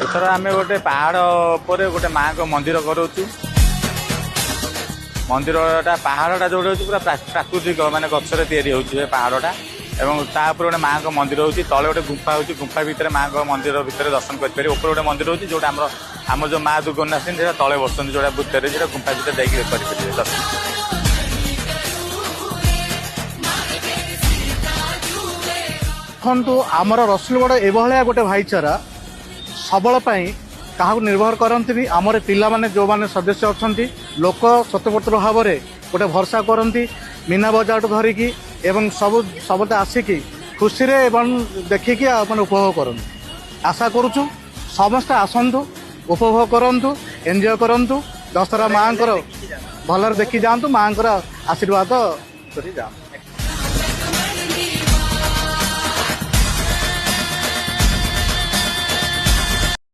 ଏଥର ଆମେ ଗୋଟେ ପାହାଡ଼ ଉପରେ ଗୋଟେ ମାଆଙ୍କ ମନ୍ଦିର କରାଉଛୁ। ମନ୍ଦିରଟା ପାହାଡ଼ଟା ଯୋଉଠି ହେଉଛି ପୁରା ପ୍ରାକୃତିକ ମାନେ ଗଛରେ ତିଆରି ହେଉଛି ଏ ପାହାଡ଼ଟା ଏବଂ ତା ଉପରେ ଗୋଟେ ମାଆଙ୍କ ମନ୍ଦିର ହେଉଛି। ତଳେ ଗୋଟେ ଗୁମ୍ଫା ହେଉଛି, ଗୁମ୍ଫା ଭିତରେ ମାଆଙ୍କ ମନ୍ଦିର ଭିତରେ ଦର୍ଶନ କରିପାରିବେ। ଉପରେ ଗୋଟେ ମନ୍ଦିର ହେଉଛି ଯୋଉଟା ଆମର ଯୋଉ ମା ଦୁର୍ଗଣ୍ଡ ଆସନ୍ତି ସେଇଟା ତଳେ ବସୁଛନ୍ତି, ଯୋଉଟା ଭିତରେ ସେଇଟା ଗୁମ୍ଫା ଭିତରେ ଯାଇକି କରିପାରିବେ ଦର୍ଶନ। ଦେଖନ୍ତୁ ଆମର ରସୁଲଗଡ଼ ଏଭଳିଆ ଗୋଟେ ଭାଇଚାରା सबल क्या निर्भर करती आमर पिलाने जो मैंने सदस्य अच्छा लोक स्वतंत्र भाव में गोटे भरसा करती मीना बजार धरिकी सब सबते आसिकी खुशी देखिकी मैंने उपभोग करते आशा करुचु समस्ते आसतु उपभोग करूँ एंजॉय करूँ दशहरा माँ भलरे देखी जातु माँ आशीर्वाद कर जातु।